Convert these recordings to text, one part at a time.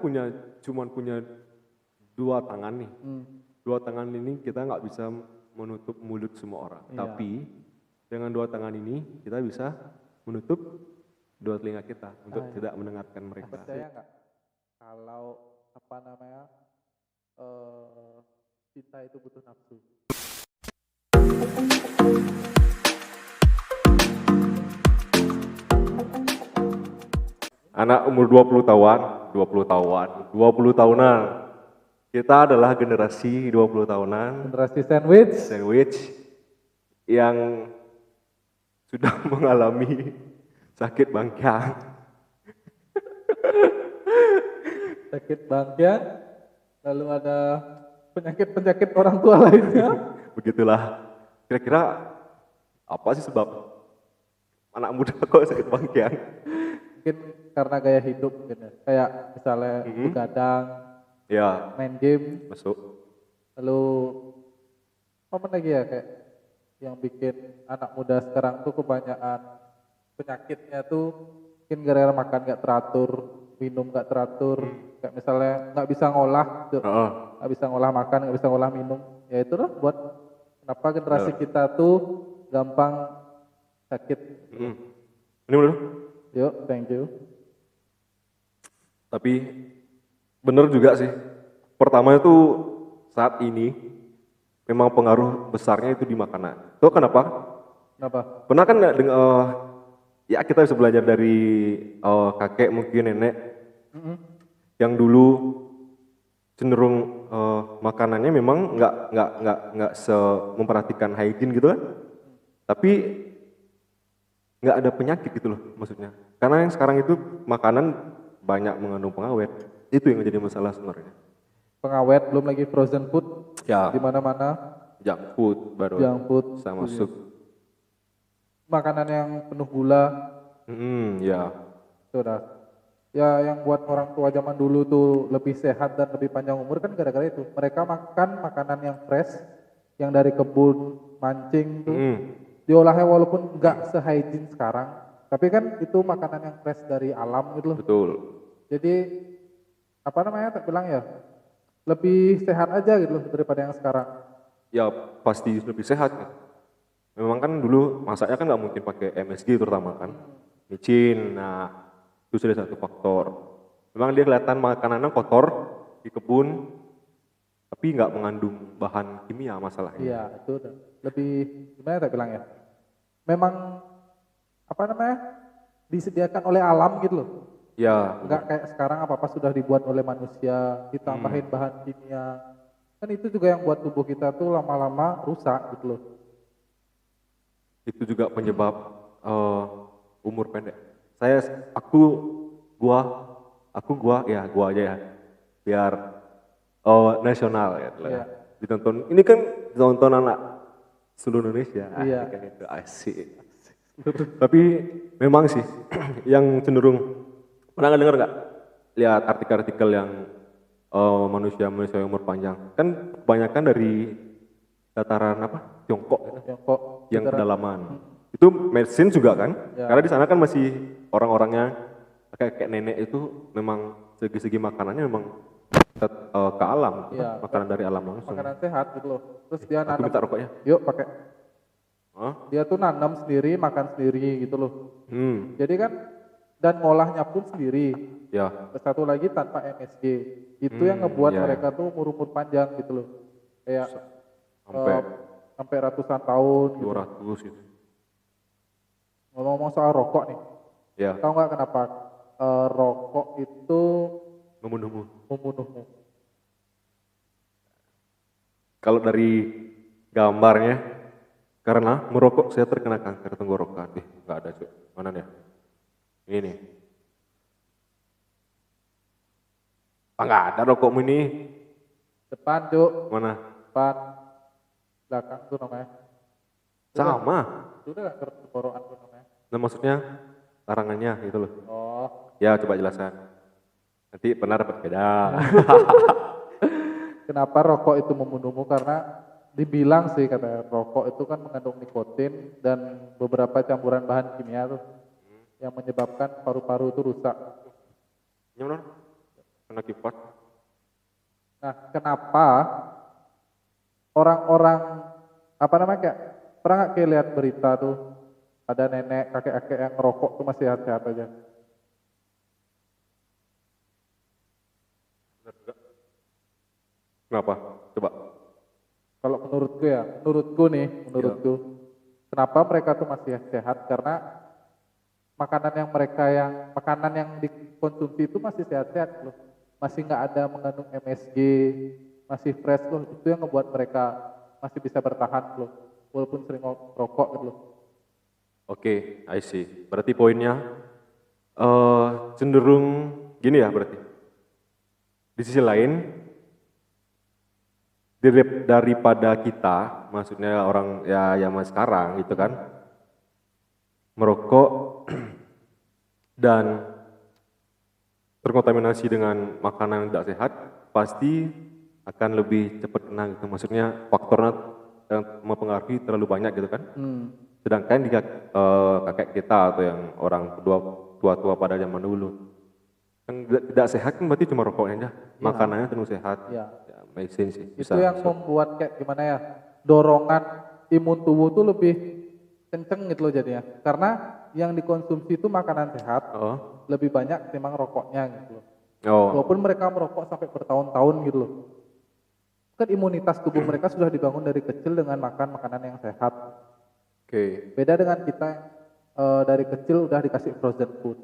punya cuman punya dua tangan nih. Dua tangan ini kita nggak bisa menutup mulut semua orang. Iya. Tapi dengan dua tangan ini kita bisa menutup dua telinga kita untuk iya. tidak mendengarkan mereka. Percaya nggak kalau apa namanya kita itu butuh nafsu? Anak umur 20 tahunan. Kita adalah generasi 20 tahunan. Generasi sandwich. Sandwich yang sudah mengalami sakit bangkian. Sakit bangkian, lalu ada penyakit-penyakit orang tua lainnya. Begitulah. Kira-kira apa sih sebab anak muda kok sakit bangkian? Mungkin karena gaya hidup mungkin ya. Kayak misalnya begadang, Ya, main game, masuk. lalu apa lagi ya kayak yang bikin anak muda sekarang tuh kebanyakan penyakitnya tuh mungkin gara-gara makan gak teratur, minum gak teratur, kayak misalnya nggak bisa ngolah, nggak bisa ngolah makan, nggak bisa ngolah minum, ya itulah buat kenapa generasi kita tuh gampang sakit. Ini dulu. Yuk, thank you. Tapi bener juga sih. Pertama itu saat ini memang pengaruh besarnya itu di makanan. Tahu kenapa? Kenapa? Pernah kan nggak dengar? Ya kita bisa belajar dari kakek mungkin nenek yang dulu cenderung makanannya memang nggak memperhatikan hygiene gitu kan. Tapi nggak ada penyakit gitu loh maksudnya. Karena yang sekarang itu makanan banyak mengandung pengawet. Itu yang menjadi masalah sebenarnya. Pengawet, belum lagi frozen food Ya. di mana-mana. Junk food baru. Junk food. Sama masuk. Makanan yang penuh gula. Ya. Sudah. Ya yang buat orang tua zaman dulu tuh lebih sehat dan lebih panjang umur kan gara-gara itu. Mereka makan makanan yang fresh, yang dari kebun, mancing tuh. Diolahnya walaupun nggak se-hygiene sekarang, tapi kan itu makanan yang fresh dari alam gitu loh. Betul. Jadi apa namanya tak bilang ya, lebih sehat aja gitu loh daripada yang sekarang. Ya pasti lebih sehat kan. Memang kan dulu masaknya kan nggak mungkin pakai MSG terutama kan, micin. Nah itu sudah satu faktor. Memang dia kelihatan makanannya kotor di kebun, tapi nggak mengandung bahan kimia masalahnya. Iya itu lebih gimana tak bilang ya. Memang apa namanya disediakan oleh alam gitu loh. Ya. Enggak kayak sekarang apa-apa sudah dibuat oleh manusia, ditambahin bahan kimia. Kan itu juga yang buat tubuh kita tuh lama-lama rusak gitu loh. Itu juga penyebab umur pendek. Gua aja ya. Biar nasional ya. Iya. Ditonton. Ini kan ditonton anak seluruh Indonesia. Iya. Kan itu asik. Tapi memang sih yang cenderung pernah dengar nggak lihat artikel-artikel yang manusia yang umur panjang kan kebanyakan dari dataran Tiongkok yang pedalaman itu medicine juga kan karena di sana kan masih orang-orangnya kayak nenek itu memang segi-segi makanannya memang ke alam makanan dari alam langsung makanan sehat gitu loh terus dia nanam minta rokoknya yuk pakai dia tuh nanam sendiri makan sendiri gitu loh jadi kan dan ngolahnya pun sendiri. Ya. Satu lagi tanpa MSG. Itu yang ngebuat mereka tuh umur panjang gitu loh. Kayak sampai ratusan tahun. 200 gitu. Ngomong-ngomong soal rokok nih. Ya. Tahu nggak kenapa rokok itu membunuhmu? Kalau dari gambarnya, karena merokok saya terkena kanker tenggorokan. Nggak ada cuy. Mana nih? Ini. Nggak ada rokokmu ini. Depan, Cuk. Mana? Depan. Belakang tuh namanya. Sama. Itu udah tenggorokan tuh namanya. Nah maksudnya larangannya gitu loh. Oh. Ya coba jelaskan. Nanti benar dapat beda. Kenapa rokok itu membunuhmu? Karena dibilang sih kata rokok itu kan mengandung nikotin dan beberapa campuran bahan kimia tuh. Yang menyebabkan paru-paru itu rusak. kena kipas. Nah, kenapa orang-orang apa namanya kayak pernah nggak kayak lihat berita tuh ada nenek kakek-kakek yang ngerokok tuh masih sehat-sehat aja. Kenapa? Coba. Kalau menurutku, kenapa mereka tuh masih sehat? Karena makanan yang dikonsumsi itu masih sehat-sehat loh, masih nggak ada mengandung MSG, masih fresh loh. Itu yang ngebuat mereka masih bisa bertahan loh, walaupun sering rokok gitu loh. Oke, I see. Berarti poinnya cenderung gini ya berarti. Di sisi lain, daripada kita, maksudnya orang ya zaman sekarang gitu kan, merokok dan terkontaminasi dengan makanan yang tidak sehat, pasti akan lebih cepat kena gitu. Maksudnya faktornya yang mempengaruhi terlalu banyak gitu kan. Sedangkan jika kakek kita atau yang orang tua-tua pada zaman dulu kan tidak sehat kan berarti cuma rokoknya aja, makanannya tentu sehat. Ya. Ya, make sense sih. Itu yang membuat kayak gimana ya, dorongan imun tubuh tuh lebih kenceng gitu loh jadinya. Karena yang dikonsumsi itu makanan sehat, lebih banyak ketimbang rokoknya gitu loh. Walaupun mereka merokok sampai bertahun-tahun gitu loh. Kan imunitas tubuh mereka sudah dibangun dari kecil dengan makan makanan yang sehat. Oke. Beda dengan kita yang dari kecil udah dikasih frozen food,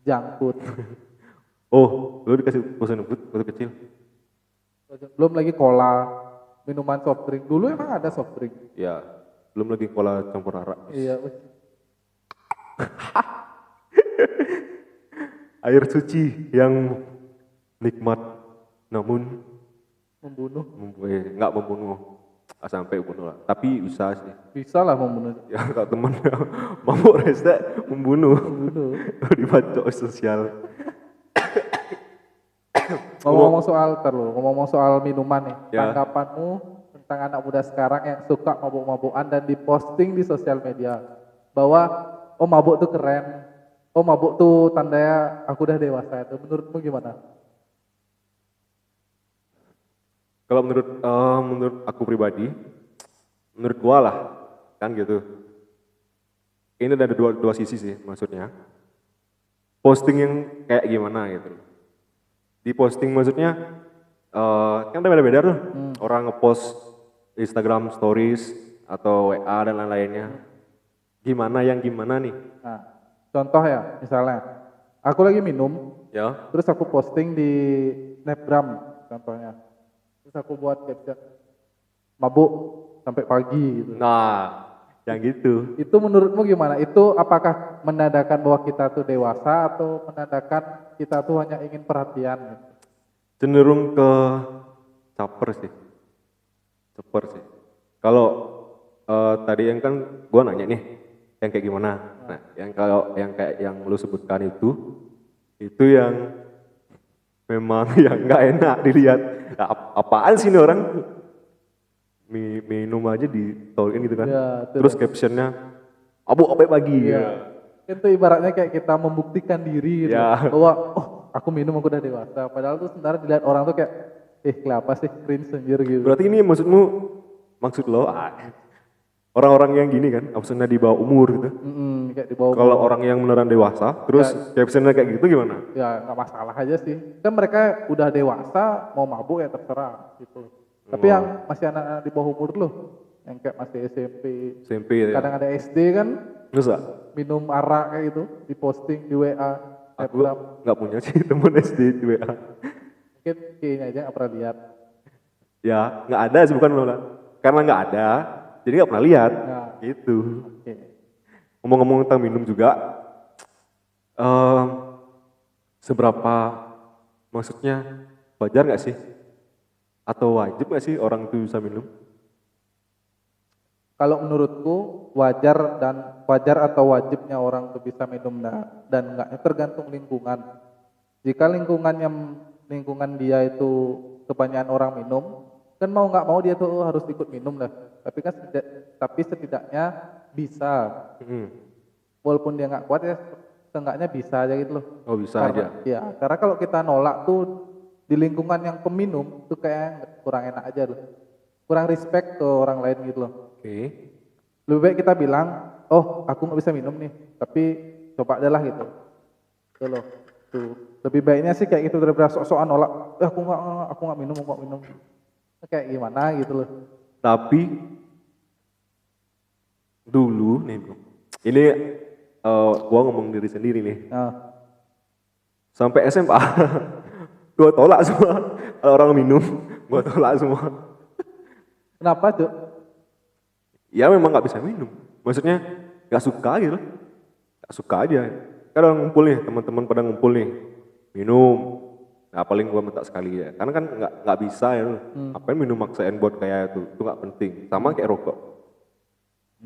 junk food. Oh, lu dikasih frozen food waktu kecil? Belum lagi cola, minuman soft drink. Dulu emang ada soft drink. Ya, belum lagi cola campur arak. Iya. Air suci yang nikmat namun Membunuh. nggak membunuh. Sampai bunuh lah. Tapi bisa sih. Bisa lah membunuh. Ya kalau temen mabuk rese membunuh. Dibacok sosial. Ngomong-ngomong soal minuman nih, Ya. tanggapanmu tentang anak muda sekarang yang suka mabuk-mabukan dan diposting di sosial media bahwa oh mabuk tuh keren, oh mabuk tuh tandanya aku udah dewasa. Itu menurutmu gimana? Kalau menurut aku pribadi, menurut gua lah, kan gitu. Ini ada dua sisi sih maksudnya. Posting yang kayak gimana gitu. Di posting maksudnya kan beda-beda tuh. Orang ngepost Instagram stories atau WA dan lain-lainnya. Gimana nih? Nah, contoh ya, misalnya aku lagi minum, Ya. terus aku posting di Snapgram contohnya. Terus aku buat caption mabuk sampai pagi gitu. Nah, yang gitu. Itu menurutmu gimana? Itu apakah menandakan bahwa kita tuh dewasa atau menandakan kita tuh hanya ingin perhatian gitu? Cenderung ke caper sih. Kalau tadi yang kan gua nanya nih, yang kayak gimana? Nah, yang kayak yang lu sebutkan itu yang memang yang nggak enak dilihat. Nah, apaan sih ini orang minum aja ditolkin gitu kan? Ya, terus captionnya abu apa pagi? Ya. Itu ibaratnya kayak kita membuktikan diri gitu, Ya. bahwa oh aku minum aku udah dewasa. Padahal tuh sebenarnya dilihat orang tuh kayak kenapa sih cringe anjir gitu. Berarti ini maksud lo orang-orang yang gini kan, maksudnya di bawah umur gitu. Kayak di bawah. Kalau orang yang beneran dewasa, terus captionnya kayak gitu gimana? Ya nggak masalah aja sih. Kan mereka udah dewasa, mau mabuk ya terserah gitu. Tapi yang masih anak-anak di bawah umur loh, yang kayak masih SMP, ya. kadang ada SD kan, Terus minum arak kayak gitu, diposting di WA. aku nggak punya sih temen SD di WA. Mungkin kayaknya aja nggak pernah lihat. Ya, nggak ada sih bukan malah. Karena nggak ada, jadi nggak pernah lihat. Nah. Gitu. Oke. Ngomong-ngomong tentang minum juga, seberapa maksudnya wajar nggak sih? Atau wajib nggak sih orang itu bisa minum? Kalau menurutku wajar atau wajibnya orang tuh bisa minum dan enggaknya tergantung lingkungan. Jika lingkungan dia itu kebanyakan orang minum, kan mau nggak mau dia tuh harus ikut minum lah. Tapi setidaknya bisa. Walaupun dia nggak kuat ya, setengahnya bisa aja gitu loh. Oh bisa aja. Ya, karena kalau kita nolak tuh di lingkungan yang peminum tuh kayak kurang enak aja loh. Kurang respect ke orang lain gitu loh. Oke. Lebih baik kita bilang, oh aku nggak bisa minum nih, tapi coba deh lah gitu. Tuh loh. Tuh. Lebih baiknya sih kayak gitu daripada sok-sokan nolak. Aku nggak minum, aku nggak minum. Kayak gimana gitu loh. Tapi dulu nih bro, ini gua ngomong diri sendiri nih. Nah, Sampai SMA, gua tolak semua. Kalau orang minum, gua tolak semua. kenapa tuh? Ya memang nggak bisa minum. Maksudnya nggak suka gitu, nggak suka aja. Kadang ngumpul nih, teman-teman pada ngumpul nih, minum. Nah paling gua minta sekali ya, karena kan nggak bisa ya. Apain minum maksain buat kayak itu nggak penting. Sama kayak rokok.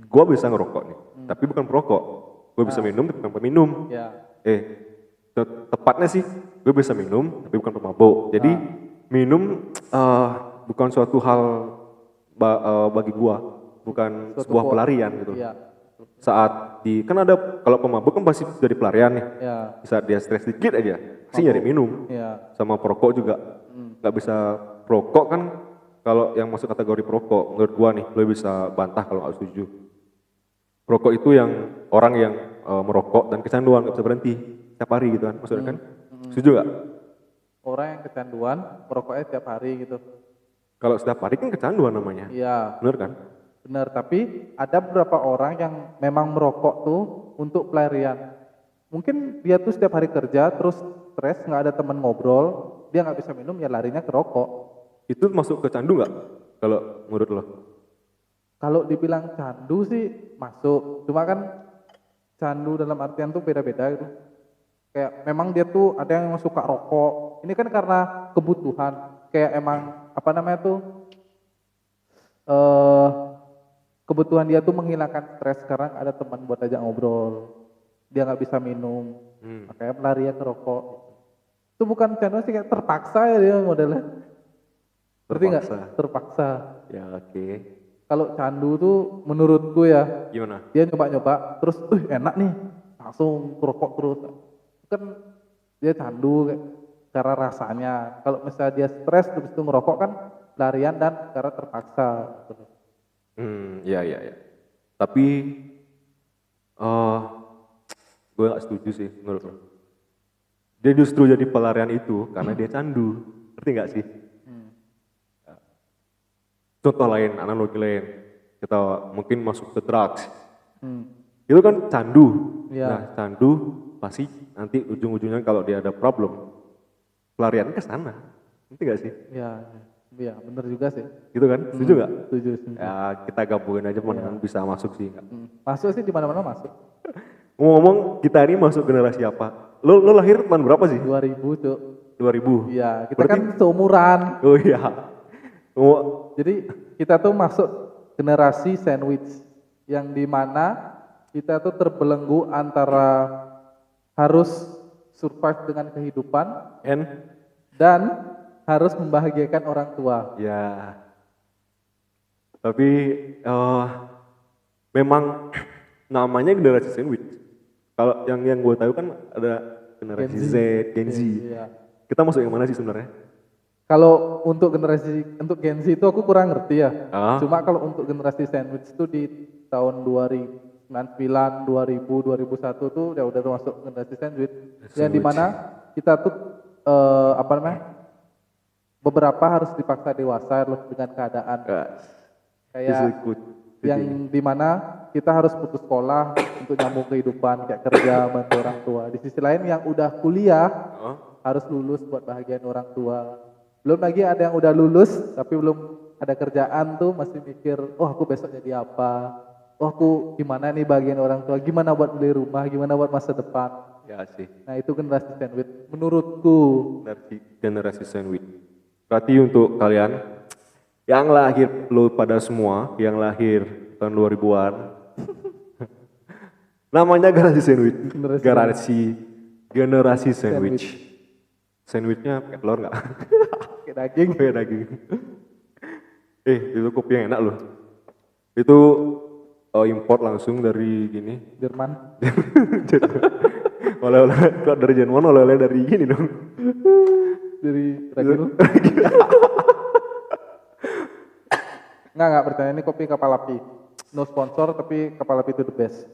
Gua bisa ngerokok nih, tapi bukan perokok. Gua bisa minum, tapi bukan peminum. Ya. Tepatnya sih, gue bisa minum, tapi bukan pemabuk. Jadi minum bukan suatu hal bagi gua, bukan Suatu sebuah pelarian gitu. Iya. Saat kan ada kalau pemabuk kan pasti jadi pelarian nih. Ya. Saat dia stres dikit aja, pasti nyari minum. Iya. Sama perokok juga, nggak bisa perokok kan. Kalau yang masuk kategori perokok, menurut gua nih, lo bisa bantah kalau nggak setuju. Perokok itu yang orang yang merokok dan kecanduan nggak bisa berhenti setiap hari gitu kan, maksudnya kan? Setuju nggak? Orang yang kecanduan merokoknya tiap hari gitu. Kalau setiap hari kan kecanduan namanya, Iya. bener kan? Benar, tapi ada beberapa orang yang memang merokok tuh untuk pelarian. Mungkin dia tuh setiap hari kerja terus stres, nggak ada teman ngobrol, dia nggak bisa minum ya larinya ke rokok. Itu masuk ke candu nggak? Kalau menurut lo? Kalau dibilang candu sih masuk, cuma kan candu dalam artian tuh beda-beda gitu. Kayak memang dia tuh ada yang suka rokok. Ini kan karena kebutuhan. Kayak emang apa namanya tuh kebutuhan dia tuh menghilangkan stres sekarang ada teman buat ajak ngobrol. Dia nggak bisa minum, makanya pelarian ke rokok. Itu bukan candu sih, kayak terpaksa ya dia modelnya. Ngerti nggak? Terpaksa. Ya oke. Kalau candu tuh menurutku ya, Gimana? dia nyoba-nyoba, terus, enak nih, langsung rokok terus. Kan dia candu kayak, cara rasanya. Kalau misalnya dia stres terus itu ngerokok kan pelarian dan cara terpaksa. Ya. Tapi gue nggak setuju sih menurut lo. Dia justru jadi pelarian itu karena dia candu, ngerti nggak sih? Contoh lain, analogi lain, kita mungkin masuk ke drugs. Itu kan candu. Iya. Nah, candu pasti nanti ujung-ujungnya kalau dia ada problem, pelarian ke sana. Ngerti gak sih? Iya, bener juga sih. Gitu kan? Setuju gak? Setuju. Ya, kita gabungin aja mana bisa masuk sih. Masuk sih di mana-mana masuk. Ngomong-ngomong, kita ini masuk generasi apa? Lo lahir tahun berapa sih? 2000 Cuk. 2000. Iya, kita Berarti, kan seumuran. oh iya. Jadi kita tuh masuk generasi sandwich yang dimana kita tuh terbelenggu antara harus survive dengan kehidupan dan harus membahagiakan orang tua. Ya. Tapi memang namanya generasi sandwich. Kalau yang gue tahu kan ada generasi Z, Gen Z. Iya. Kita masuk yang mana sih sebenarnya? Kalau untuk Gen Z itu aku kurang ngerti ya. Ah. Cuma kalau untuk generasi sandwich itu di tahun 2099, 2000, 2001 tuh udah termasuk generasi sandwich. Yang dimana kita tuh beberapa harus dipaksa dewasa loh dengan keadaan. Kayak yang dimana kita harus putus sekolah untuk nyambung kehidupan, kayak kerja, bantu orang tua. Di sisi lain yang udah kuliah harus lulus buat bahagian orang tua. Belum lagi ada yang udah lulus tapi belum ada kerjaan tuh masih mikir, oh aku besok jadi apa? Oh aku gimana nih bagian orang tua? Gimana buat beli rumah? Gimana buat masa depan? Ya sih. Nah itu generasi sandwich menurutku. Generasi sandwich. Berarti untuk kalian yang lahir lo pada semua, yang lahir tahun 2000-an, namanya generasi sandwich. Generasi sandwich. Sandwichnya pakai telur nggak? Pakai daging. Pakai daging. Itu kopi yang enak loh. Itu import langsung dari gini. Jerman. Oleh-oleh dari Jerman, oleh-oleh dari gini dong. dari Ragil. Nggak percaya ini kopi kapal api. No sponsor tapi kapal api itu the best.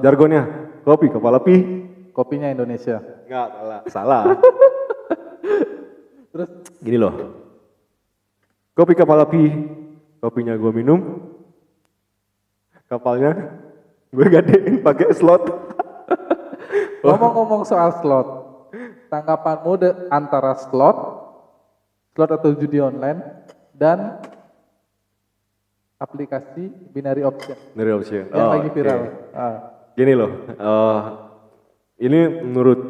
Jargonnya kopi kepala api. Kopinya Indonesia. Enggak, salah. Terus Gini loh. Kopi kapal api, kopinya gue minum, kapalnya gue gadein pakai slot. ngomong-ngomong soal slot, tanggapanmu antara slot atau judi online dan aplikasi binary option Dari option. yang lagi viral. Oke. Gini loh, ini menurut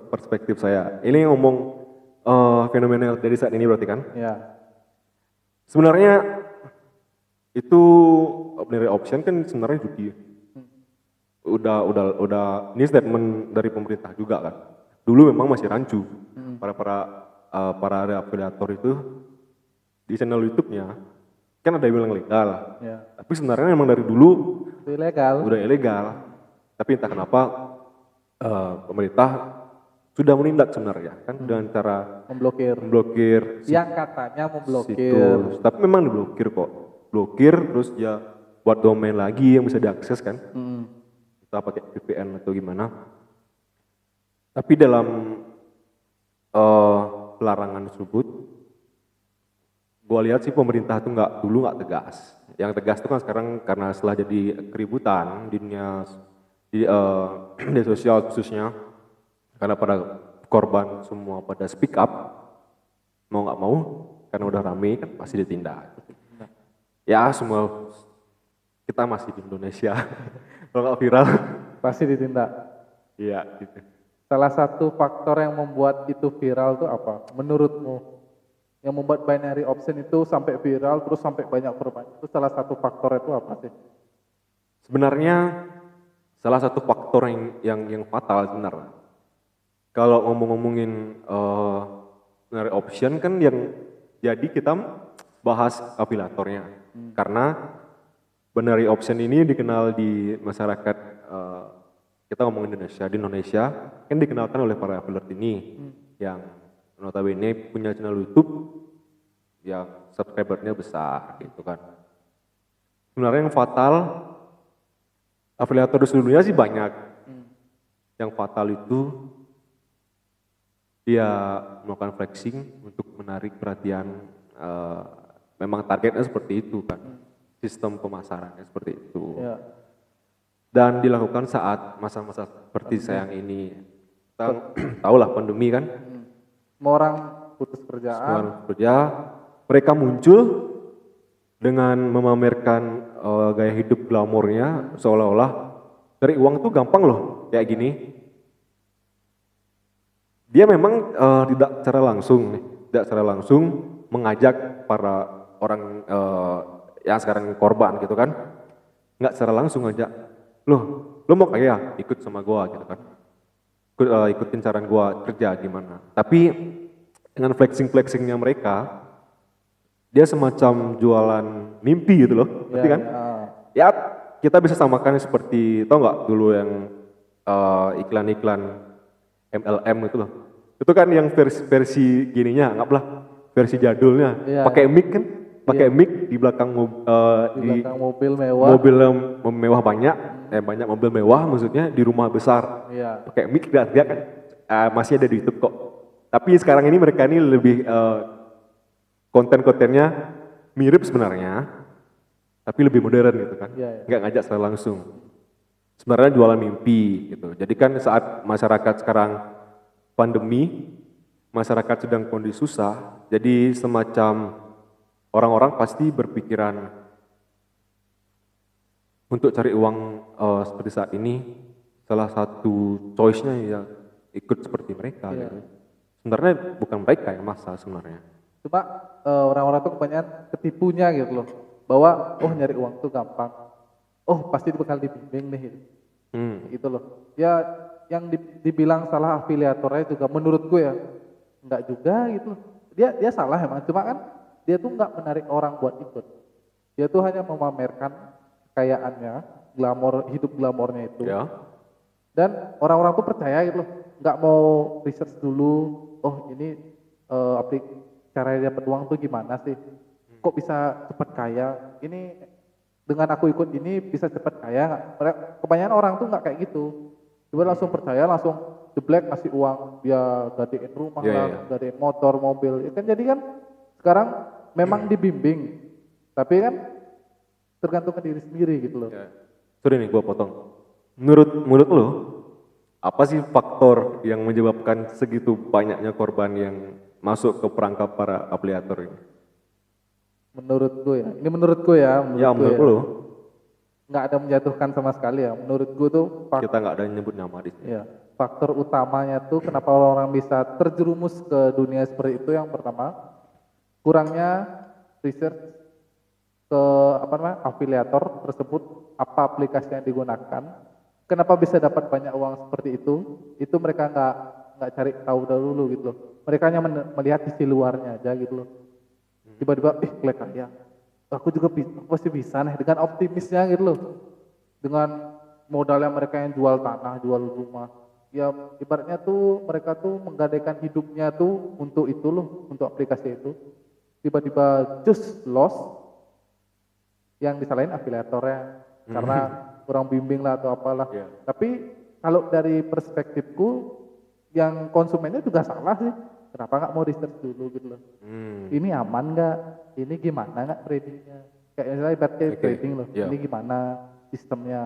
perspektif saya. Ini ngomong fenomena dari saat ini berarti kan? Ya, Sebenarnya itu binary option kan sebenarnya judi. Udah ini statement dari pemerintah juga kan. Dulu memang masih rancu. Para afiliator itu di channel YouTube-nya kan ada yang bilang legal. ya. Tapi sebenarnya memang dari dulu Itu ilegal. udah ilegal. Tapi entah kenapa pemerintah sudah menindak sebenarnya kan dengan cara memblokir Yang katanya memblokir. situs. Tapi memang diblokir kok. Blokir terus ya buat domain lagi yang bisa diakses kan. Kita pakai VPN atau gimana. Tapi dalam pelarangan tersebut, gue lihat sih pemerintah tuh dulu nggak tegas. Yang tegas itu kan sekarang karena setelah jadi keributan di dunia media sosial khususnya, karena pada korban semua pada speak up, mau nggak mau, karena udah rame kan pasti ditindak. Ya semua kita masih di Indonesia, kalau nggak viral, Pasti ditindak. iya gitu. Salah satu faktor yang membuat itu viral itu apa? Menurutmu? Yang membuat binary option itu sampai viral terus sampai banyak korban. Itu salah satu faktor itu apa sih? Sebenarnya salah satu faktor yang fatal sebenarnya. Kalau ngomongin binary option kan yang jadi kita bahas afiliatornya. Karena binary option ini dikenal di masyarakat kita ngomong Indonesia. Di Indonesia kan dikenalkan oleh para afiliator ini yang notabene punya channel YouTube yang subscribernya besar gitu kan. Sebenarnya yang fatal afiliator di seluruh dunia sih banyak. Yang fatal itu dia melakukan flexing untuk menarik perhatian, memang targetnya seperti itu kan, sistem pemasarannya seperti itu. Ya. Dan dilakukan saat masa-masa seperti sayang ini. Kita tahulah pandemi kan, Semua orang putus kerjaan. orang kerja, mereka muncul dengan memamerkan gaya hidup glamornya, seolah-olah cari uang tuh gampang loh, kayak gini. Dia memang tidak secara langsung mengajak para orang yang sekarang korban gitu kan, nggak secara langsung ngajak, lo mau kaya ikut sama gua gitu kan, ikutin saran gua kerja gimana. Tapi dengan flexingnya mereka, dia semacam jualan mimpi gitu loh, ngerti kan? Ya kita bisa samakan seperti, tau nggak dulu yang iklan-iklan MLM itu loh. Itu kan yang versi gininya, anggaplah versi jadulnya, pakai mic kan, pakai mic di belakang Di belakang mobil mewah. mobil yang mewah banyak mobil mewah maksudnya di rumah besar, pakai mic dia kan masih ada di YouTube kok. Tapi sekarang ini mereka ini lebih konten-kontennya mirip sebenarnya, tapi lebih modern gitu kan, nggak ngajak secara langsung. Sebenarnya jualan mimpi gitu. Jadi kan saat masyarakat sekarang pandemi, masyarakat sedang kondisi susah, jadi semacam orang-orang pasti berpikiran untuk cari uang seperti saat ini, salah satu choice-nya ya ikut seperti mereka gitu. Sebenarnya bukan mereka yang masalah sebenarnya. Cuma orang-orang tuh kebanyakan ketipunya gitu loh, bahwa nyari uang tuh gampang, pasti bakal dibimbing nih gitu loh. Ya yang dibilang salah afiliatornya juga menurut gue ya enggak juga gitu loh. Dia salah emang, cuma kan dia tuh enggak menarik orang buat ikut. Dia tuh hanya memamerkan kekayaannya, hidup glamornya itu. Dan orang-orang tuh percaya gitu loh, enggak mau research dulu, oh ini cara dapat uang tuh gimana sih? Kok bisa cepat kaya? Ini dengan aku ikut ini bisa cepat kaya nggak? Kebanyakan orang tuh nggak kayak gitu. Coba langsung percaya, langsung jeblek kasih uang, dia gadein rumah Iya, iya, lah, iya. gadein motor, mobil. Ya kan jadi kan sekarang memang dibimbing, tapi kan tergantung ke diri sendiri gitu loh. Ya. Sorry nih, gua potong. Menurut lo, apa sih faktor yang menyebabkan segitu banyaknya korban yang masuk ke perangkap para afiliator ini? Menurutku ya, ini menurutku ya, Ya, menurutku menurut ya, lo, nggak ada menjatuhkan sama sekali ya. Menurutku tuh kita nggak ada yang nyebut nama di sini. ya, faktor utamanya tuh kenapa orang-orang bisa terjerumus ke dunia seperti itu yang pertama, kurangnya research ke afiliator tersebut, apa aplikasi yang digunakan, kenapa bisa dapat banyak uang seperti itu mereka nggak cari tahu dahulu gitu loh. Mereka hanya melihat sisi luarnya aja gitu loh. Tiba-tiba, klik kaya, aku juga pasti bisa nih dengan optimisnya gitu loh. Dengan modalnya mereka yang jual tanah, jual rumah, ya ibaratnya tuh mereka tuh menggadaikan hidupnya tuh untuk itu loh, untuk aplikasi itu. Tiba-tiba just loss, yang disalahin afiliatornya karena kurang bimbing lah atau apalah. Iya. Tapi kalau dari perspektifku, yang konsumennya juga salah sih. Kenapa nggak mau research dulu gitu loh? Ini aman nggak? Ini gimana nggak tradingnya? Kayak misalnya ibaratnya Oke, trading loh. iya. Ini gimana sistemnya?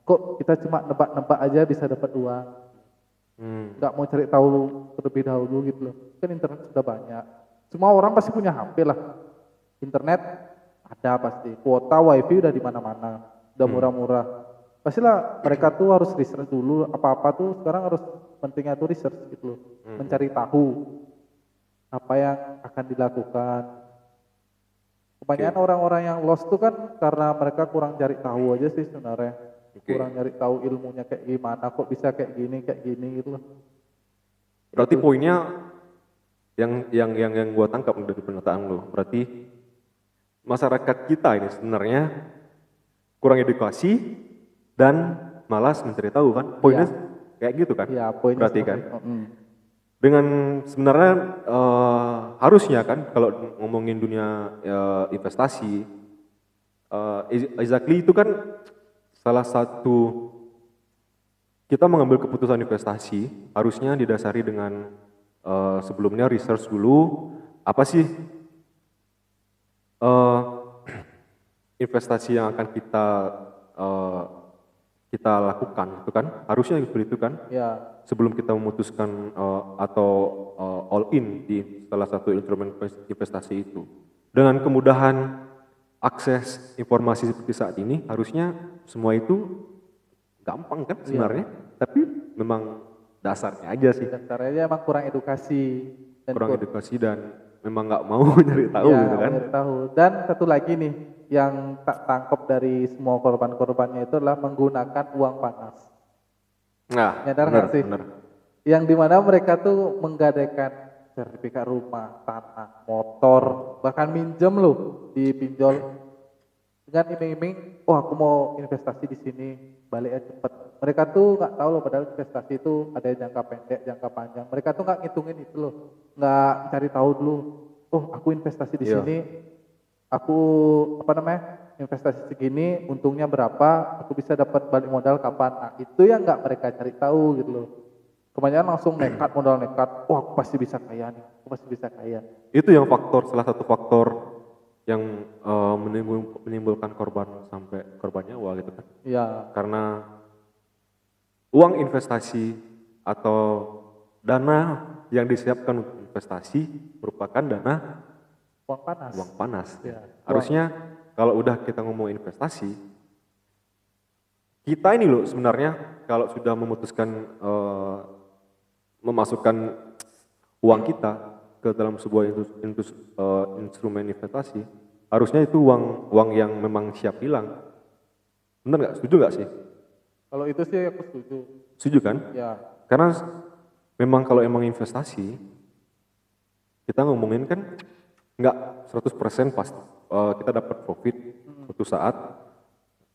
Kok kita cuma nebak-nebak aja bisa dapat uang? Nggak mau cari tahu terlebih dahulu gitu loh. Kan internet sudah banyak. Semua orang pasti punya HP lah. Internet ada pasti. Kuota wifi udah di mana-mana. Udah murah-murah. Pastilah mereka tuh harus research dulu. Apa-apa tuh sekarang harus pentingnya tuh research gitu loh. Mencari tahu apa yang akan dilakukan. Kebanyakan orang-orang yang lost tuh kan karena mereka kurang cari tahu aja sih sebenarnya. Kurang cari tahu ilmunya kayak gimana, kok bisa kayak gini gitu loh. Berarti poinnya yang gua tangkap dari pernyataan lo, berarti masyarakat kita ini sebenarnya kurang edukasi dan malas mencari tahu kan? Poinnya kayak gitu kan? Iya, poinnya Berarti kan? seperti itu. Dengan sebenarnya harusnya kan kalau ngomongin dunia investasi, exactly itu kan salah satu kita mengambil keputusan investasi harusnya didasari dengan sebelumnya research dulu apa sih investasi yang akan kita lakukan itu kan harusnya seperti itu kan Ya, sebelum kita memutuskan atau all in di salah satu instrumen investasi itu dengan kemudahan akses informasi seperti saat ini harusnya semua itu gampang kan sebenarnya tapi memang dasarnya aja sih dasarnya emang kurang edukasi dan kurang edukasi dan memang nggak mau nyari tahu ya, gitu kan. nyari tahu. Dan satu lagi nih yang tak tangkap dari semua korban-korbannya itu adalah menggunakan uang panas. Nah, Nyadar benar, nggak sih? benar. Yang dimana mereka tuh menggadaikan sertifikat rumah, tanah, motor, bahkan minjem loh di pinjol dengan iming-iming, oh aku mau investasi di sini, baliknya cepet. Mereka tuh nggak tahu loh, padahal investasi itu ada yang jangka pendek, jangka panjang. Mereka tuh nggak ngitungin itu loh, nggak cari tahu dulu. Oh aku investasi di Iya. sini, aku investasi segini, untungnya berapa, aku bisa dapat balik modal kapan. Nah itu yang nggak mereka cari tahu gitu loh. Kebanyakan langsung nekat, modal nekat, oh aku pasti bisa kaya nih, aku pasti bisa kaya. Itu yang salah satu faktor yang menimbulkan korban sampai korban nyawa gitu kan. Iya, Karena uang investasi atau dana yang disiapkan untuk investasi merupakan dana uang panas. uang panas. Iya. Harusnya kalau udah kita ngomong investasi, kita ini loh sebenarnya kalau sudah memutuskan memasukkan uang kita ke dalam sebuah instrumen investasi, harusnya itu uang yang memang siap hilang. Benar nggak? Setuju nggak sih? Kalau itu sih aku setuju. Setuju kan? Ya, Karena memang kalau emang investasi, kita ngomongin kan nggak 100% pasti kita dapat profit suatu saat.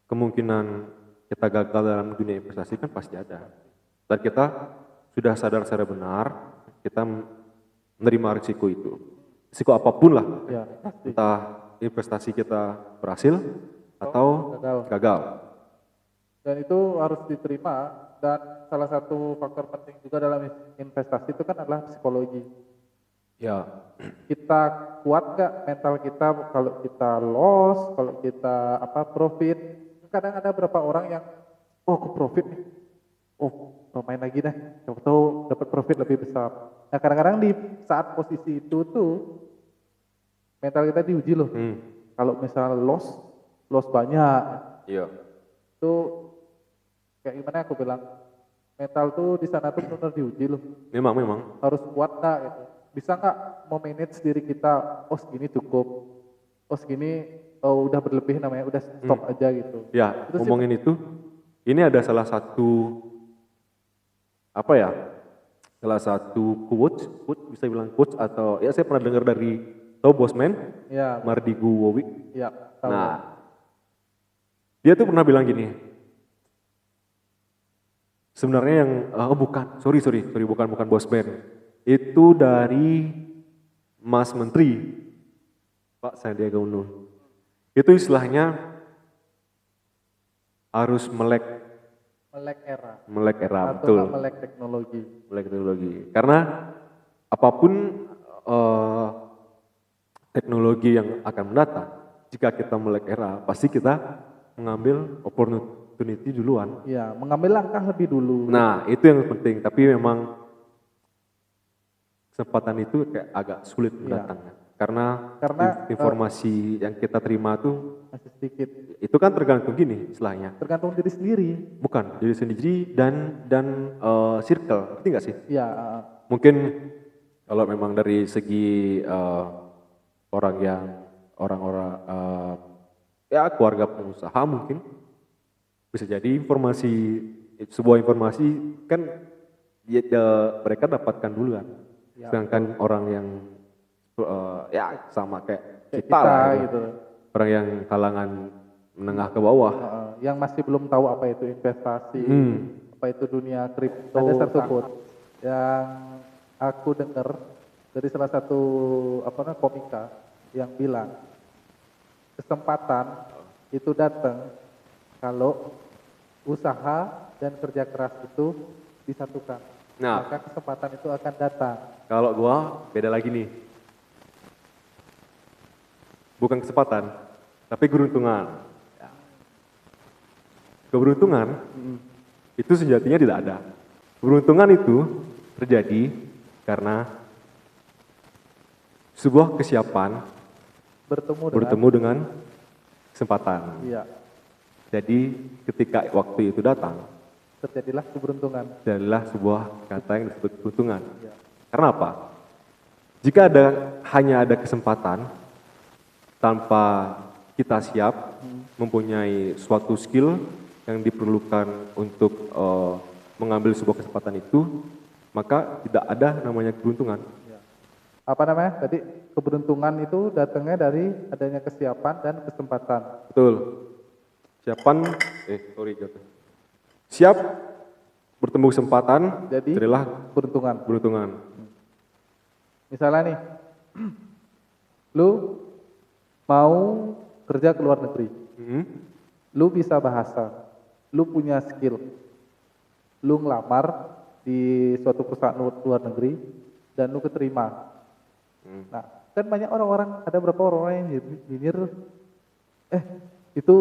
Kemungkinan kita gagal dalam dunia investasi kan pasti ada. Dan kita sudah sadar secara benar, kita menerima risiko itu. Risiko apapun lah, Ya, pasti. entah investasi kita berhasil atau gagal. Dan itu harus diterima, dan salah satu faktor penting juga dalam investasi itu kan adalah psikologi. Ya, Kita kuat nggak mental kita kalau kita loss, kalau kita profit. Kadang ada beberapa orang yang, oh aku profit nih, oh main lagi deh, siapa tahu dapat profit lebih besar. Nah kadang-kadang di saat posisi itu tuh mental kita diuji loh. Kalau misal loss banyak, iya, itu kayak gimana aku bilang, mental tuh di sana tuh benar diuji loh. memang. Harus kuat nggak gitu, bisa nggak memanage diri kita, oh segini cukup, oh segini udah berlebih namanya, udah stop aja gitu. Ya, Itu sih, ngomongin itu, ini ada salah satu salah satu quote bisa bilang quote atau ya saya pernah dengar dari tahu Bosman, ya, Mardigu Wowi. ya, tahu. Nah, dia tuh pernah bilang gini. Sebenarnya yang bukan Bosman. Itu dari Mas Menteri Pak Sandiaga Uno. Itu istilahnya harus melek melek era atau betul. nggak melek teknologi. Melek teknologi. Karena apapun teknologi yang akan mendatang, jika kita melek era, pasti kita mengambil opportunity duluan. Ya, mengambil langkah lebih dulu. Nah, itu yang penting. Tapi memang kesempatan itu kayak agak sulit mendatangnya. Karena informasi yang kita terima tuh masih sedikit. Itu kan tergantung gini istilahnya. Tergantung diri sendiri. Bukan, diri sendiri dan circle. Ngerti nggak sih? Iya. Mungkin kalau memang dari segi orang-orang ya keluarga pengusaha mungkin bisa jadi sebuah informasi kan mereka dapatkan duluan. Sedangkan orang yang ya sama kayak kita lah gitu. Orang yang kalangan menengah ke bawah yang masih belum tahu apa itu investasi, apa itu dunia kripto. Ada satu quote yang aku dengar dari salah satu komika yang bilang, kesempatan itu datang kalau usaha dan kerja keras itu disatukan. Nah, maka kesempatan itu akan datang. Kalau gua beda lagi nih. Bukan kesempatan, tapi keberuntungan. Keberuntungan itu sejatinya tidak ada. Keberuntungan itu terjadi karena sebuah kesiapan bertemu dengan kesempatan. Iya. Jadi ketika waktu itu datang, terjadilah keberuntungan. Adalah sebuah kata yang disebut keberuntungan. Iya. Karena apa? Jika hanya ada kesempatan tanpa kita siap mempunyai suatu skill yang diperlukan untuk mengambil sebuah kesempatan itu, maka tidak ada namanya keberuntungan. Apa namanya? Tadi keberuntungan itu datangnya dari adanya kesiapan dan kesempatan. Betul. Siap bertemu kesempatan, jadilah keberuntungan. Misalnya nih, lu mau kerja ke luar negeri, lu bisa bahasa, lu punya skill, lu ngelamar di suatu perusahaan luar negeri dan lu keterima. Nah, kan banyak orang-orang, ada beberapa orang yang nyinyir, itu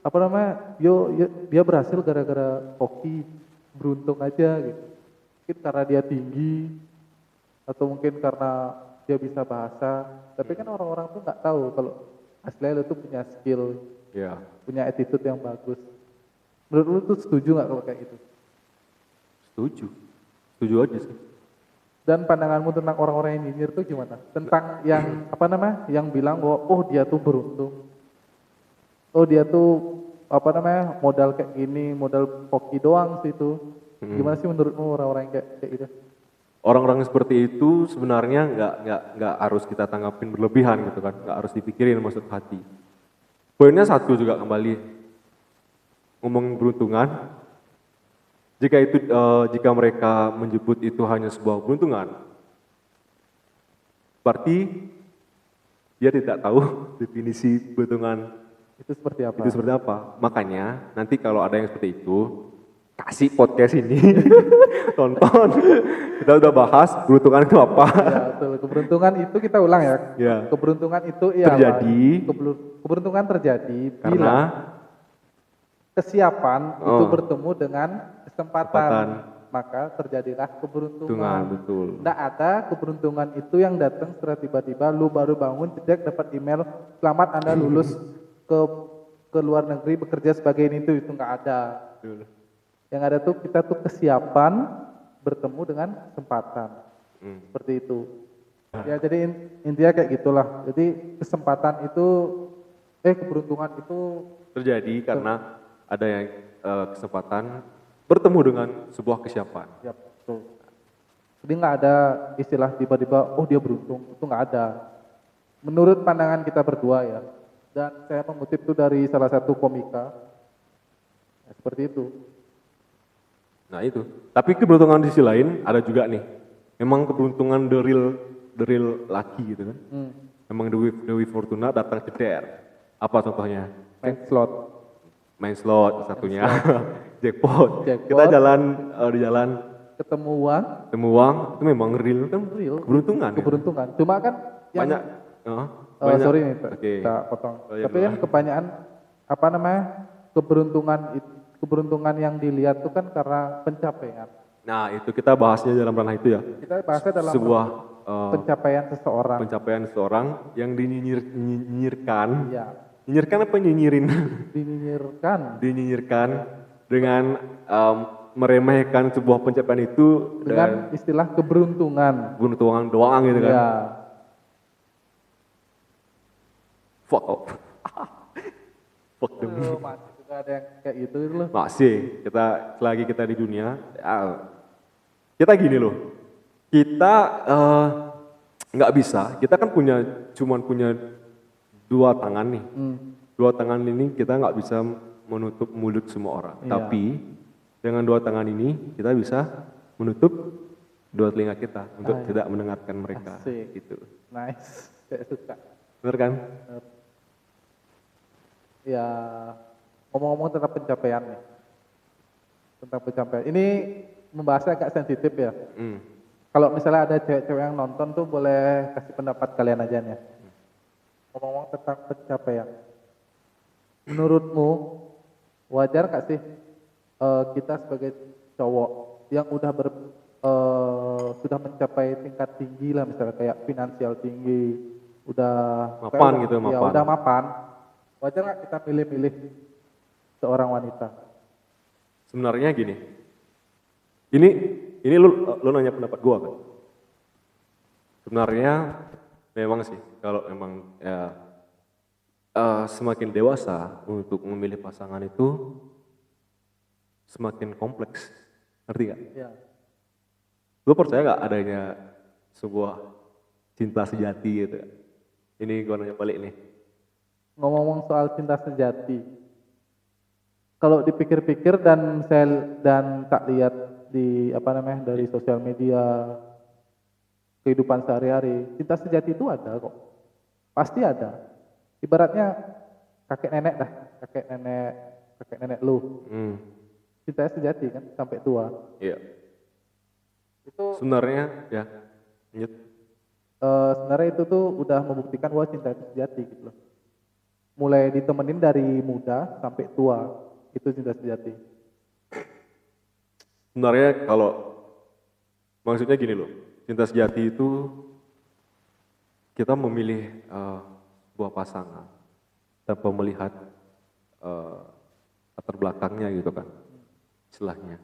apa namanya, dia berhasil gara-gara hoki, beruntung aja gitu. Mungkin karena dia tinggi, atau mungkin karena dia bisa bahasa, tapi kan orang-orang tuh nggak tahu kalau aslinya lu tuh punya skill, punya attitude yang bagus. Menurut lu tuh setuju nggak kalau kayak gitu? Setuju aja sih. Dan pandanganmu tentang orang-orang yang nyinyir tuh gimana? Tentang yang apa namanya, yang bilang bahwa oh dia tuh beruntung, oh dia tuh apa namanya modal kayak gini, modal hoki doang sih itu. Gimana sih menurutmu orang-orang yang kayak gitu? Orang-orang seperti itu sebenarnya nggak harus kita tanggapin berlebihan gitu kan, nggak harus dipikirin maksud hati. Poinnya satu juga kembali ngomong beruntungan. Jika mereka menyebut itu hanya sebuah beruntungan, berarti dia tidak tahu definisi keberuntungan Itu seperti apa? itu seperti apa. Makanya nanti kalau ada yang seperti itu, kasih podcast ini, tonton. Kita udah bahas keberuntungan itu apa. Ya, betul. Keberuntungan itu kita ulang ya. Ya. Keberuntungan itu ialah Terjadi keberuntungan terjadi karena bila kesiapan itu Oh. bertemu dengan kesempatan. Kesempatan. Maka terjadilah keberuntungan, keberuntungan. betul. Tidak ada keberuntungan itu yang datang secara tiba-tiba lu baru bangun tidak dapat email selamat Anda lulus ke luar negeri bekerja sebagai ini itu nggak ada. Betul. Yang ada tuh kita tuh kesiapan bertemu dengan kesempatan. Seperti itu. Ya jadi intinya kayak gitulah. Jadi kesempatan itu keberuntungan itu Terjadi karena ada yang kesempatan bertemu dengan sebuah kesiapan. ya betul. Jadi nggak ada istilah tiba-tiba oh dia beruntung, itu nggak ada. Menurut pandangan kita berdua ya. Dan saya mengutip itu dari salah satu komika. Ya, seperti itu. Nah itu. Tapi keberuntungan di sisi lain ada juga nih. Memang keberuntungan the real lucky gitu kan. Memang Dewi Fortuna datang ceder. Apa contohnya? Main slot. Main slot satunya. Jackpot. Jackpot. Kita jalan di jalan Ketemu uang, temu uang itu memang real kan real. keberuntungan. Ya? Keberuntungan. Cuma kan yang Banyak. Banyak. sorry nih, Oke. kita potong. Oh, iya, Tapi kan kebanyakan apa namanya keberuntungan yang dilihat itu kan karena pencapaian. Nah itu kita bahasnya dalam ranah itu ya. Kita bahasnya dalam Sebuah pencapaian seseorang. pencapaian seseorang yang dinyinyirkan. Iya, Nyinyirkan apa nyinyirin? dinyinyirkan. Dinyinyirkan dengan meremehkan sebuah pencapaian itu Dengan istilah keberuntungan. keberuntungan doang gitu kan. Ya, Fuck off. Fuck them. masih juga ada yang kayak gitu loh. Masih, selagi kita di dunia, kita gini loh, kita nggak bisa, kita kan cuman punya dua tangan nih, dua tangan ini kita nggak bisa menutup mulut semua orang, Iya. tapi dengan dua tangan ini kita bisa menutup dua telinga kita untuk tidak mendengarkan mereka, Asik. gitu, Nice, saya suka. bener kan? Ya, ngomong-ngomong tentang pencapaian nih. Tentang pencapaian. Ini membahasnya agak sensitif ya. Kalau misalnya ada cewek-cewek yang nonton tuh boleh kasih pendapat kalian aja nih. Ngomong-ngomong tentang pencapaian. Menurutmu wajar gak sih kita sebagai cowok yang sudah mencapai tingkat tinggi lah misalnya kayak finansial tinggi, udah Mapan kayak gitu, ya, mapan. udah mapan. Wajar nggak kita pilih-pilih seorang wanita? Sebenarnya gini, ini lu nanya pendapat gua kan? Sebenarnya memang sih kalau memang ya semakin dewasa untuk memilih pasangan itu semakin kompleks, ngerti gak? Ya. Gue percaya gak adanya sebuah cinta sejati gitu. Ini gua nanya balik nih. Ngomong-ngomong soal cinta sejati, kalau dipikir-pikir dan tak lihat di dari sosial media, kehidupan sehari-hari, cinta sejati itu ada kok, pasti ada. Ibaratnya kakek nenek lu, cinta sejati kan sampai tua. Iya. Itu Sebenarnya ya, lanjut. sebenarnya itu tuh udah membuktikan bahwa cinta itu sejati gitu loh. Mulai ditemenin dari muda sampai tua, itu cinta sejati. Sebenarnya kalau maksudnya gini loh, cinta sejati itu kita memilih sebuah pasangan tanpa melihat latar belakangnya gitu kan, istilahnya.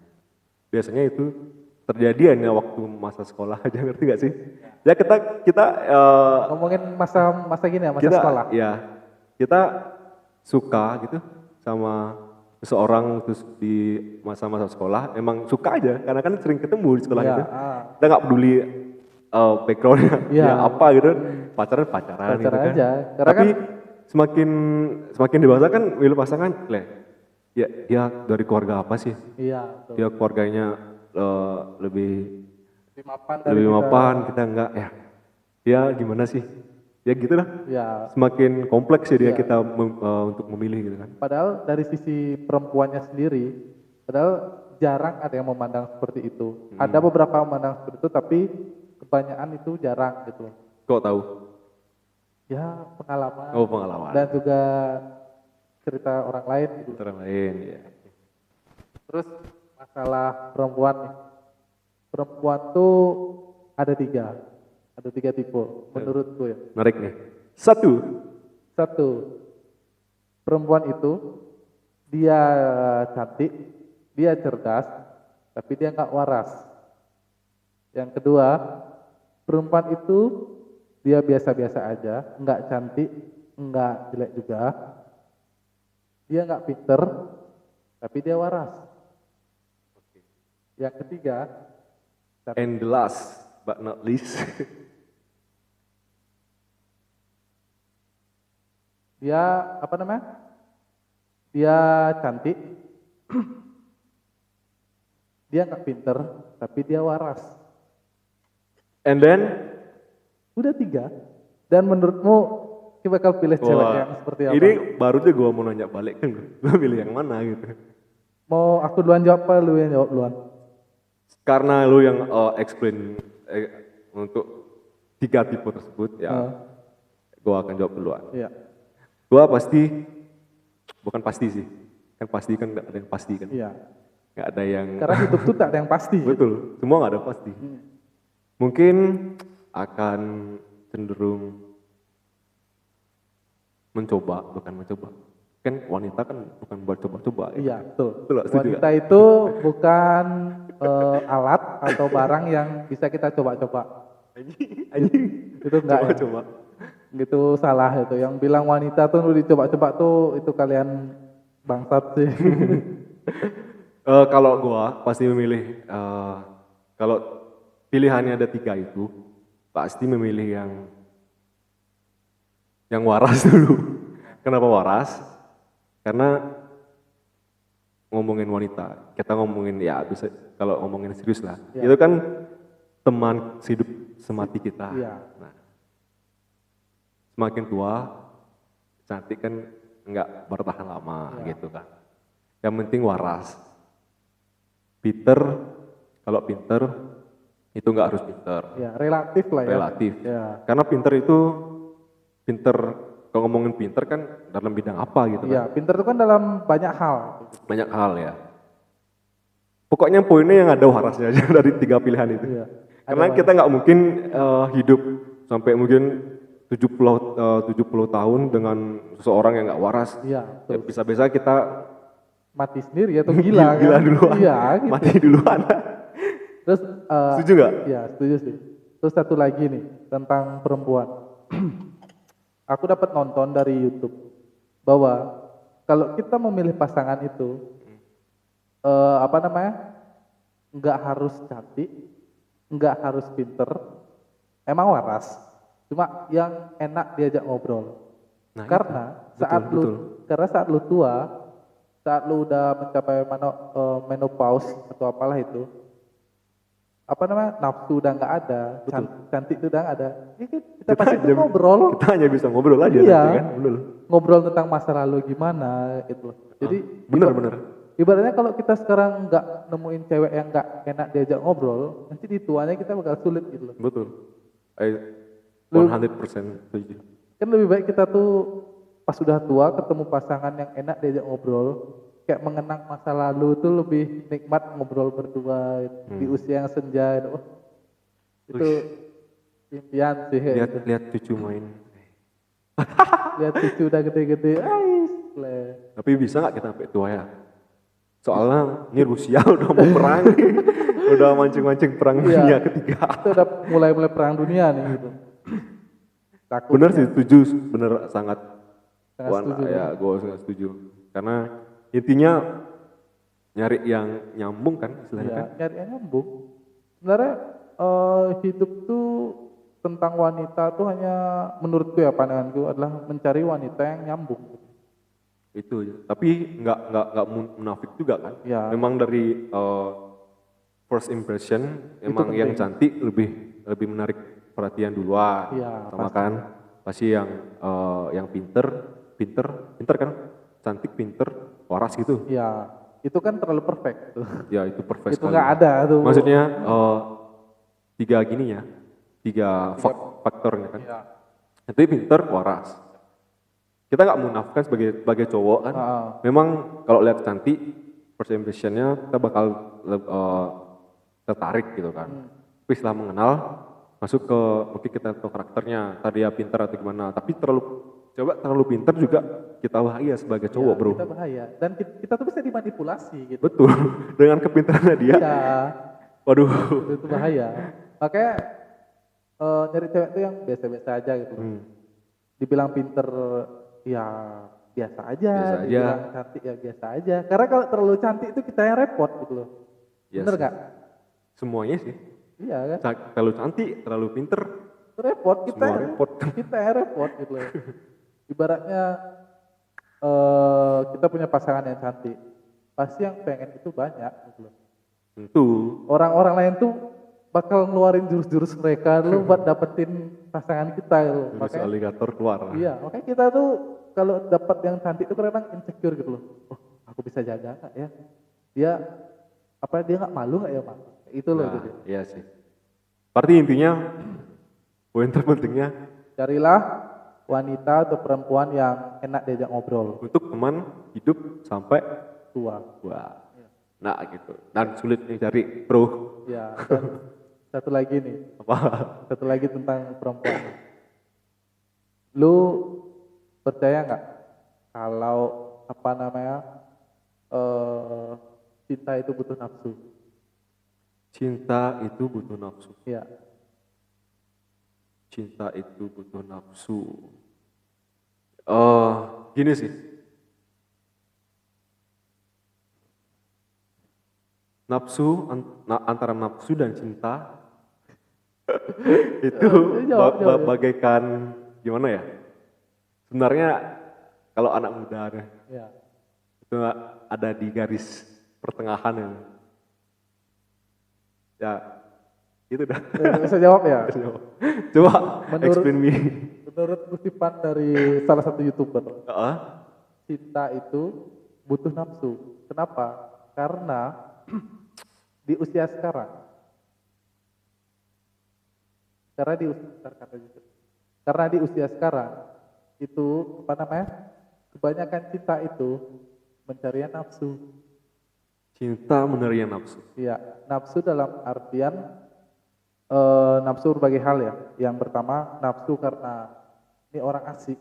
Biasanya itu terjadi hanya waktu masa sekolah aja, ngerti gak sih? Ya kita Ngomongin masa gini ya, masa kita, sekolah. ya kita suka gitu sama seseorang terus di masa-masa sekolah, emang suka aja karena kan sering ketemu di sekolah Iya, itu. Kita nggak peduli backgroundnya Iya. ya apa gitu, pacaran gitu kan. aja. Karena Tapi semakin dewasa kan milih pasangan, ya dia dari keluarga apa sih? Iya, betul. Dia keluarganya lebih Lebih mapan dari lebih kita. mapan, kita enggak ya. dia gimana sih? Ya gitu lah. Ya, Semakin kompleks ya dia Iya. kita untuk memilih gitu kan. padahal dari sisi perempuannya sendiri, padahal jarang ada yang memandang seperti itu. Ada beberapa memandang seperti itu, tapi kebanyakan itu jarang gitu. Kok tahu? Ya, pengalaman Oh, pengalaman. dan juga cerita orang lain gitu. Orang lain ya. Terus masalah perempuan nih. Perempuan tuh ada tiga tipe menurutku ya. Menarik nih. Satu. Satu, perempuan itu dia cantik, dia cerdas, tapi dia nggak waras. Yang kedua, perempuan itu dia biasa-biasa aja, nggak cantik, nggak jelek juga. Dia nggak pinter, tapi dia waras. Yang ketiga, And the last but not least. dia apa namanya? Dia cantik, dia nggak pinter, tapi dia waras. And then Udah tiga. Dan menurutmu kita bakal pilih cewek wah, yang seperti apa? ini baru tuh gue mau nanya balik kan, lo pilih yang mana gitu? Mau aku duluan jawab apa lu yang jawab duluan? Karena lu yang explain untuk tiga tipe tersebut ya, gue akan jawab duluan. Iya. Gue pasti, bukan pasti sih, kan pasti kan nggak ada yang pasti kan, Iya. nggak ada yang Karena hidup tuh tak ada yang pasti. betul, semua nggak ada pasti. Mungkin akan cenderung mencoba, bukan mencoba. Kan wanita kan bukan buat coba-coba. Ya? Iya, betul. Betul, setuju Wanita itu bukan alat atau barang yang bisa kita coba-coba. Anjing, Itu enggak ya? coba-coba. Gitu salah itu. Yang bilang wanita tuh lu dicoba-coba tuh itu kalian bangsat sih. Kalau gua pasti memilih, kalau pilihannya ada tiga itu, pasti memilih yang waras dulu. Kenapa waras? Karena ngomongin wanita, kita ngomongin ya bisa kalau ngomongin serius lah, itu kan teman hidup semati kita. Iya. Nah, semakin tua, cantik kan nggak bertahan lama gitu kan. Yang penting waras. Pinter, kalau pinter itu nggak harus pinter, Ya, relatif lah ya. relatif. Ya. Karena pinter itu pinter, kalau ngomongin pinter kan dalam bidang apa gitu kan. Iya, pinter itu kan dalam banyak hal. Banyak hal ya. Pokoknya poinnya yang ada warasnya aja dari tiga pilihan itu. Iya. Karena kita nggak mungkin hidup sampai mungkin 70 tahun dengan seseorang yang nggak waras. Iya, Ya, betul. bisa-bisa kita Mati sendiri atau gila kan? gila duluan, Iya, gitu. mati duluan. Terus Setuju nggak? ya, setuju sih. Terus satu lagi nih tentang perempuan. Aku dapat nonton dari YouTube bahwa kalau kita memilih pasangan itu apa namanya? Nggak harus cantik, nggak harus pinter, emang waras. Cuma yang enak diajak ngobrol. Nah, Karena itu. saat Betul, betul. karena saat lu tua, saat lu udah mencapai menopause atau apalah itu, apa namanya, nafsu udah nggak ada, cantik itu udah nggak ada. Ya kan, kita pasti tuh ngobrol, Kita hanya bisa ngobrol aja Iya. nanti kan. Bener. ngobrol tentang masa lalu gimana gitu. Jadi Bener. ibaratnya kalau kita sekarang nggak nemuin cewek yang nggak enak diajak ngobrol, nanti di tuanya kita bakal sulit gitu loh. Betul. I 100% setuju. Kan lebih baik kita tuh pas sudah tua ketemu pasangan yang enak diajak ngobrol, kayak mengenang masa lalu tuh lebih nikmat ngobrol berdua di usia yang senja itu. Itu impian sih kayak gitu. Lihat cucu main. Lihat cucu udah gede-gede, ais, Tapi bisa nggak kita sampai tua ya? Soalnya ini Rusia udah mau perang, udah mancing-mancing perang Iya. dunia ketiga. Itu udah mulai perang dunia nih gitu. Takut Bener sih, setuju, bener sangat. Sangat setuju, Ya, gue sangat setuju. Karena intinya nyari yang nyambung kan istilahnya ya, kan. nyari yang nyambung. Sebenarnya hidup tuh tentang wanita tuh hanya menurutku ya, pandanganku adalah mencari wanita yang nyambung. Itu aja. Tapi nggak munafik juga kan. Ya. Memang dari first impression, emang penting. yang cantik lebih menarik perhatian duluan, Iya, sama pasti. kan, pasti yang pinter kan, cantik, pinter, waras gitu. Ya, itu kan terlalu perfect tuh. Ya itu perfect Itu sekali. nggak ada tuh. Maksudnya tiga gini ya, tiga faktornya kan. Iya. Nanti pinter, waras. Kita nggak munafik sebagai cowok kan. Heeh. Memang kalau lihat cantik, first impressionnya kita bakal tertarik gitu kan. Tapi setelah mengenal, masuk ke mungkin kita tahu karakternya, tadi dia pinter atau gimana. Tapi terlalu pinter juga kita bahaya sebagai cowok Ya, bro. kita bahaya. Dan kita tuh bisa dimanipulasi gitu. Betul. Dengan kepintarannya dia. Iya, Waduh. itu bahaya. Makanya nyari cewek tuh yang biasa-biasa aja gitu. Dibilang pinter ya biasa aja, Biasa aja. dibilang cantik ya biasa aja. Karena kalau terlalu cantik itu kita yang repot gitu loh. Iya Bener sih. nggak? Semuanya sih. Iya kan? Terlalu cantik, terlalu pinter. Repot kita. Semua repot. Kita yang repot gitu loh. Ibaratnya kita punya pasangan yang cantik, pasti yang pengen itu banyak gitu loh. Tentu. Orang-orang lain tuh bakal ngeluarin jurus-jurus mereka lu buat dapetin pasangan kita gitu loh. Jurus Makanya aligator keluar. iya, makanya kita tuh kalau dapat yang cantik tuh kadang insecure gitu loh. Oh, aku bisa jaga nggak ya? Dia dia nggak malu nggak ya, Mak? Itu loh Nah, gitu. iya sih. Berarti intinya, poin terpentingnya Carilah wanita atau perempuan yang enak diajak ngobrol, untuk teman hidup sampai tua. tua. Nah gitu. Dan sulit nih cari bro. Ya, dan satu lagi nih, Apa? satu lagi tentang perempuan. Lu percaya nggak kalau cinta itu butuh nafsu? Cinta itu butuh nafsu. Ya, Cinta itu butuh nafsu. Gini sih. Antara nafsu dan cinta itu Jawab. bagaikan gimana ya? Sebenarnya kalau anak muda ya. itu ada di garis pertengahan yang ya itu dah. Bisa jawab ya? Coba Menurut- explain me. Menurut kutipan dari salah satu YouTuber, Heeh. cinta itu butuh nafsu. Kenapa? Karena di usia sekarang, karena di usia sekarang itu kebanyakan cinta itu mencari nafsu. Cinta menerima nafsu. Iya, nafsu dalam artian nafsu berbagai hal ya. Yang pertama nafsu karena ini orang asik,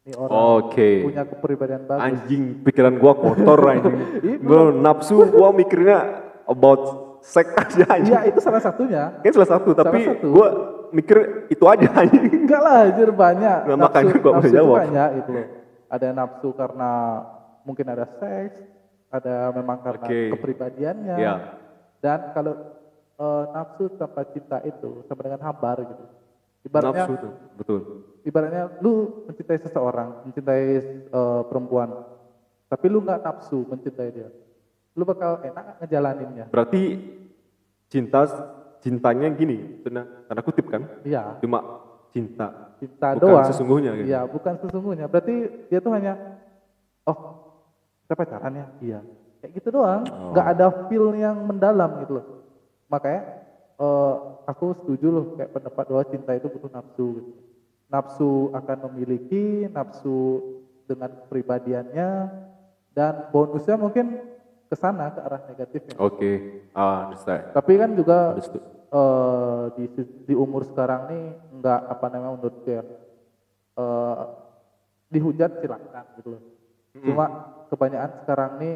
ini orang Oke. punya kepribadian bagus. Anjing, pikiran gua kotor anjing. Gua nafsu gua mikirnya about seks aja anjing. Iya, itu salah satunya. Kan salah satu, tapi satu. gua mikir itu aja anjing. Enggak lah, anjir banyak. Nah, makanya gua nafsu bisa jawab. itu banyak gitu loh. Ada nafsu karena mungkin ada seks, ada memang karena Oke. kepribadiannya. Iya. Dan kalau nafsu tanpa cinta itu sama dengan hambar gitu. Ibaratnya Nafsu tuh, betul. ibaratnya lu mencintai seseorang, mencintai perempuan, tapi lu nggak nafsu mencintai dia, lu bakal enak nggak ngejalaninnya? Berarti cintanya gini, tanda kutip kan? Iya, Cuma cinta. cinta Bukan doang. sesungguhnya gitu. Iya, bukan sesungguhnya. Berarti dia tuh hanya, oh kita pacaran ya? Iya. Kayak gitu doang, nggak ada feel yang mendalam gitu loh. Makanya aku setuju loh kayak pendapat bahwa cinta itu butuh nafsu gitu. Nafsu akan memiliki, nafsu dengan kepribadiannya, dan bonusnya mungkin ke sana, ke arah negatifnya. Oke, understand. Tapi kan juga Understood. di umur sekarang nih nggak menurut gue dihujat silakan gitu loh. Cuma kebanyakan sekarang nih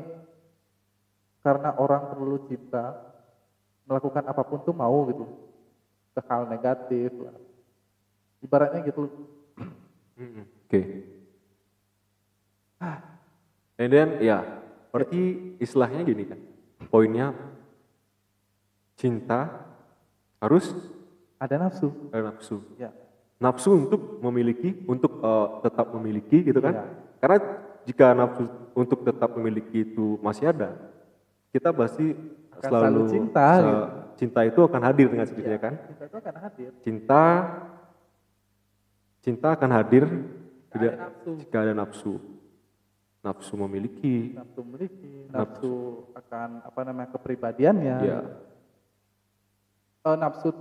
karena orang terlalu cinta melakukan apapun tuh mau gitu ke hal negatif lah. Ibaratnya gitu. Oke. And then ya, berarti istilahnya gini kan. Poinnya cinta harus Ada nafsu. ada nafsu. Ya. Nafsu untuk memiliki, untuk tetap memiliki gitu kan. Iya. Karena jika nafsu untuk tetap memiliki itu masih ada, kita pasti Akan selalu cinta, gitu. cinta itu akan hadir dengan sendirinya kan? Cinta itu akan hadir. Cinta akan hadir tidak Ada nafsu. jika ada nafsu. Nafsu memiliki. Nafsu akan kepribadiannya. Ya. Nafsu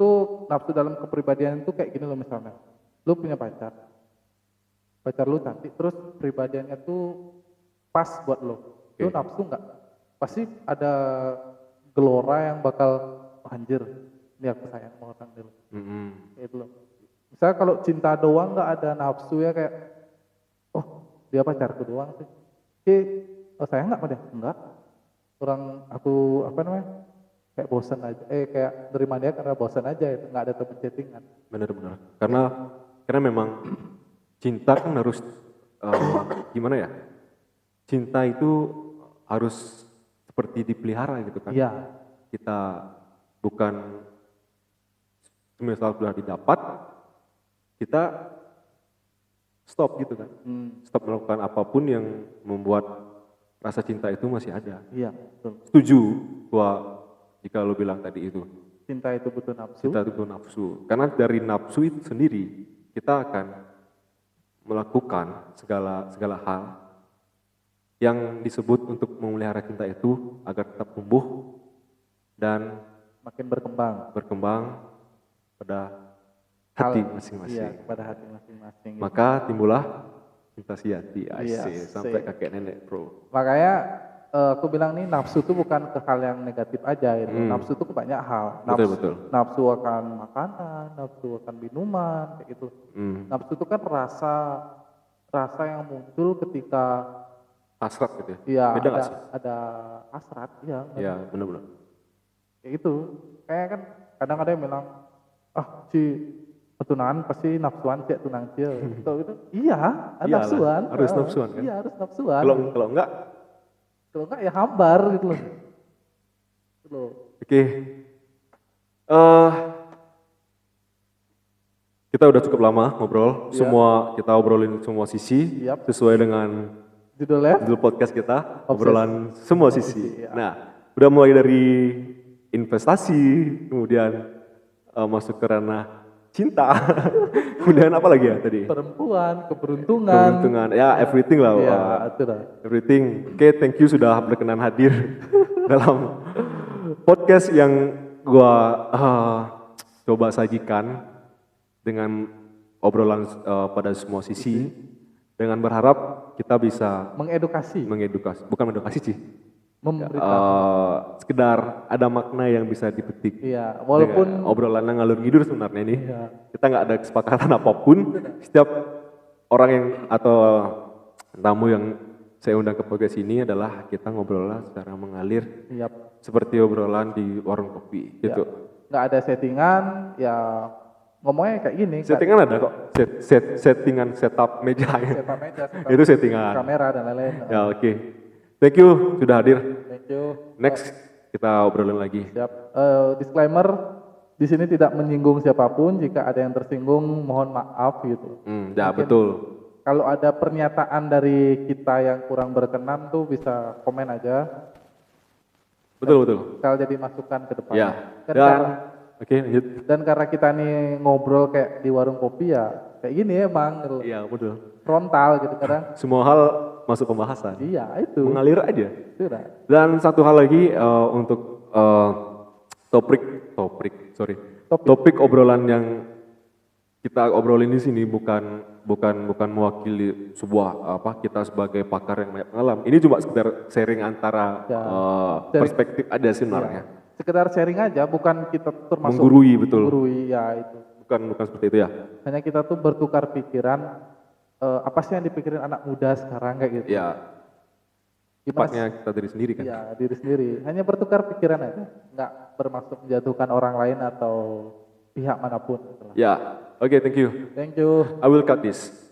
dalam kepribadian itu kayak gini loh misalnya. Lu punya pacar lu cantik, terus pribadiannya tuh pas buat lo. Lu nafsu nggak? Pasti ada gelora yang bakal anjir, ini aku sayang sama orang dulu. Kayak itu loh. Misalnya kalau cinta doang nggak ada nafsu ya kayak, oh dia pacarku doang sih. Sayang nggak sama dia? Enggak. Orang aku kayak bosan aja, kayak nerima dia karena bosan aja, itu nggak ada temen chattingan. Benar-benar. Karena memang cinta kan harus gimana ya? Cinta itu harus seperti dipelihara gitu kan. Iya. Kita bukan misal sudah didapat, kita stop gitu kan. Stop melakukan apapun yang membuat rasa cinta itu masih ada. Iya, betul. Setuju bahwa jika lo bilang tadi itu. Cinta itu butuh nafsu. Cinta itu butuh nafsu. Karena dari nafsu itu sendiri kita akan melakukan segala hal yang disebut untuk memelihara cinta itu agar tetap tumbuh dan makin berkembang pada hati masing-masing. Iya, pada hati masing-masing. Maka timbullah cinta sejati. Iya, sampai kakek nenek, bro. Makanya aku bilang nih nafsu itu bukan ke hal yang negatif aja gitu. Nafsu itu ke banyak hal. Betul. Nafsu akan makanan, nafsu akan minuman, kayak gitu. Nafsu itu kan rasa yang muncul ketika hasrat gitu ya. Iya, Beda nggak sih? ada hasrat, iya. Iya, benar-benar. Kayak gitu. Kayak kan kadang ada yang bilang, tunangan pasti nafsuan sih tunang cia. Gitu. Iya, nafsuan. Harus nafsuan kan? Iya, harus nafsuan. Kalau enggak Ya hambar gitu loh. Oke. Kita udah cukup lama ngobrol. Kita obrolin semua sisi sesuai dengan judul podcast kita, obrolan semua sisi. Nah, udah mulai dari investasi, kemudian masuk ke ranah cinta, kemudian apa lagi ya tadi? Perempuan, keberuntungan, ya everything lah. Ya, everything. Oke, thank you sudah berkenan hadir dalam podcast yang gua coba sajikan dengan obrolan pada semua sisi, dengan berharap kita bisa mengedukasi, bukan mengedukasi sih. Sekedar ada makna yang bisa dipetik. Iya, walaupun obrolan ngalur ngidur sebenarnya ini. Iya. Kita nggak ada kesepakatan apapun. Setiap orang yang atau tamu yang saya undang ke podcast ini adalah kita ngobrol secara mengalir. Seperti obrolan di warung kopi gitu. Nggak ada settingan, ya ngomongnya kayak gini. Settingan ada kok. Settingan setup meja. Setup meja. Itu settingan. Kamera dan lain-lain. Ya oke. Thank you sudah hadir. Thank you. Next kita obrolin lagi. Siap. Disclaimer, di sini tidak menyinggung siapapun. Jika ada yang tersinggung, mohon maaf gitu. Ya betul. Kalau ada pernyataan dari kita yang kurang berkenan tuh bisa komen aja. Betul. Kalau jadi masukan ke depan. Ya. Oke, lanjut. Dan karena kita nih ngobrol kayak di warung kopi ya, kayak gini emang. Iya betul. Frontal gitu kadang. Semua hal masuk pembahasan. Iya itu. Mengalir aja. Sudah. Dan satu hal lagi untuk topik obrolan yang kita obrolin di sini bukan mewakili sebuah kita sebagai pakar yang banyak pengalaman. Ini cuma sekedar sharing antara perspektif aja sebenarnya. Ya. Sekedar sharing aja, bukan kita termasuk menggurui ya itu. Bukan seperti itu ya. Hanya kita tuh bertukar pikiran. Apa sih yang dipikirin anak muda sekarang kayak gitu? Ya. Tepatnya kita diri sendiri kan? Ya, diri sendiri. Hanya bertukar pikiran aja, nggak bermaksud menjatuhkan orang lain atau pihak manapun. Ya, oke, thank you. Thank you. I will cut this.